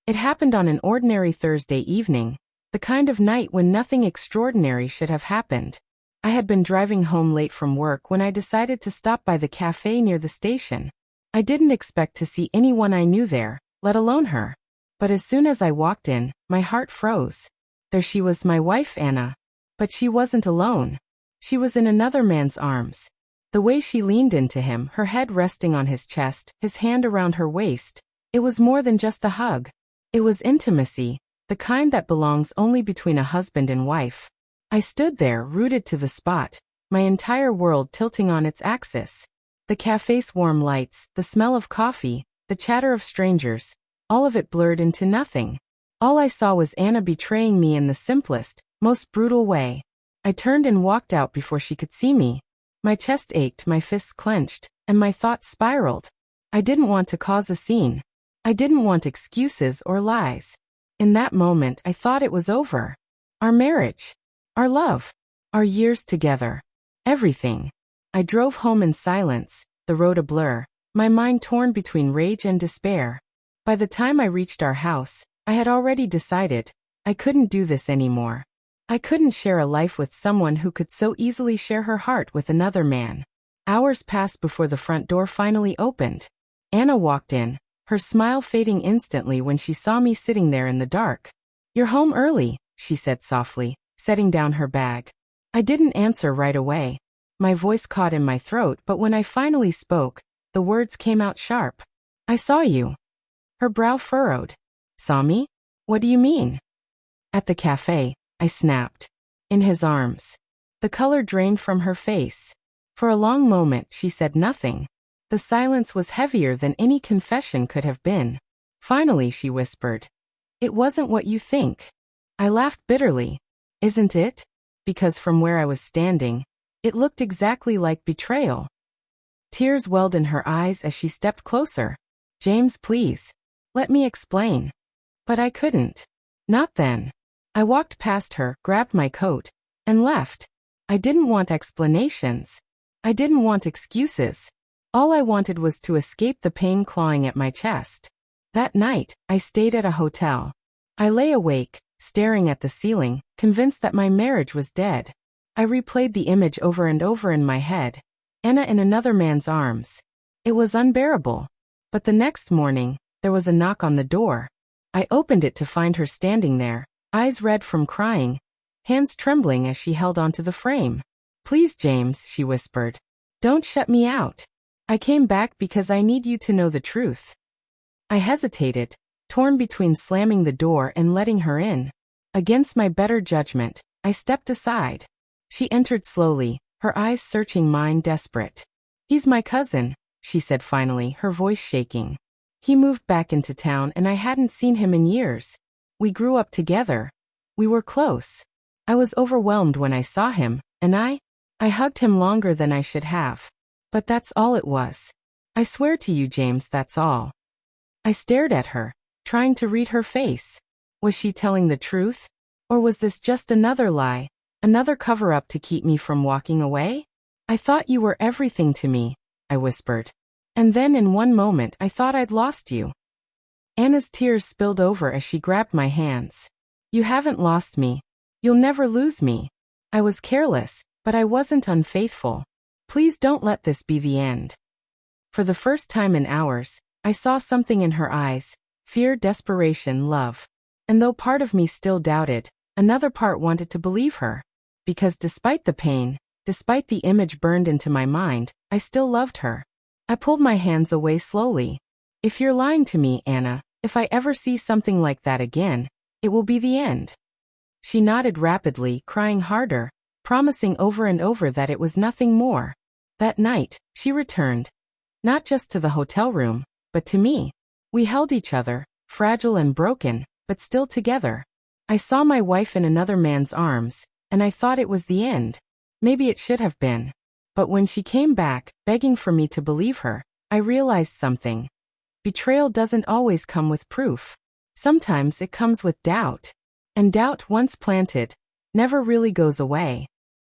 It happened on an ordinary Thursday evening, the kind of night when nothing extraordinary should have happened. I had been driving home late from work when I decided to stop by the cafe near the station. I didn't expect to see anyone I knew there, let alone her. But as soon as I walked in, my heart froze. There she was, my wife Anna. But she wasn't alone. She was in another man's arms. The way she leaned into him, her head resting on his chest, his hand around her waist, it was more than just a hug. It was intimacy, the kind that belongs only between a husband and wife. I stood there, rooted to the spot, my entire world tilting on its axis. The cafe's warm lights, the smell of coffee, the chatter of strangers, all of it blurred into nothing. All I saw was Anna betraying me in the simplest, most brutal way. I turned and walked out before she could see me. My chest ached, my fists clenched, and my thoughts spiraled. I didn't want to cause a scene. I didn't want excuses or lies. In that moment, I thought it was over. Our marriage. Our love. Our years together. Everything. I drove home in silence, the road a blur, my mind torn between rage and despair. By the time I reached our house, I had already decided I couldn't do this anymore. I couldn't share a life with someone who could so easily share her heart with another man. Hours passed before the front door finally opened. Anna walked in, her smile fading instantly when she saw me sitting there in the dark. "You're home early," she said softly, setting down her bag. I didn't answer right away. My voice caught in my throat, but when I finally spoke, the words came out sharp. "I saw you." Her brow furrowed. "Saw me? What do you mean?" "At the cafe," I snapped. "In his arms." The color drained from her face. For a long moment she said nothing. The silence was heavier than any confession could have been. Finally she whispered, "It wasn't what you think." I laughed bitterly. "Isn't it?" Because from where I was standing, it looked exactly like betrayal. Tears welled in her eyes as she stepped closer. "James, please. Let me explain." But I couldn't. Not then. I walked past her, grabbed my coat, and left. I didn't want explanations. I didn't want excuses. All I wanted was to escape the pain clawing at my chest. That night, I stayed at a hotel. I lay awake, staring at the ceiling, convinced that my marriage was dead. I replayed the image over and over in my head. Anna in another man's arms. It was unbearable. But the next morning, there was a knock on the door. I opened it to find her standing there, eyes red from crying, hands trembling as she held onto the frame. "Please, James," she whispered. "Don't shut me out. I came back because I need you to know the truth." I hesitated, torn between slamming the door and letting her in. Against my better judgment, I stepped aside. She entered slowly, her eyes searching mine, desperate. "He's my cousin," she said finally, her voice shaking. "He moved back into town and I hadn't seen him in years. We grew up together. We were close. I was overwhelmed when I saw him, and I hugged him longer than I should have. But that's all it was. I swear to you, James, that's all." I stared at her, trying to read her face. Was she telling the truth? Or was this just another lie, another cover-up to keep me from walking away? "I thought you were everything to me," I whispered. "And then in one moment I thought I'd lost you." Anna's tears spilled over as she grabbed my hands. "You haven't lost me. You'll never lose me. I was careless, but I wasn't unfaithful. Please don't let this be the end." For the first time in hours, I saw something in her eyes: fear, desperation, love. And though part of me still doubted, another part wanted to believe her. Because despite the pain, despite the image burned into my mind, I still loved her. I pulled my hands away slowly. "If you're lying to me, Anna, if I ever see something like that again, it will be the end." She nodded rapidly, crying harder, promising over and over that it was nothing more. That night, she returned. Not just to the hotel room, but to me. We held each other, fragile and broken, but still together. I saw my wife in another man's arms, and I thought it was the end. Maybe it should have been. But when she came back, begging for me to believe her, I realized something. Betrayal doesn't always come with proof. Sometimes it comes with doubt. And doubt, once planted, never really goes away.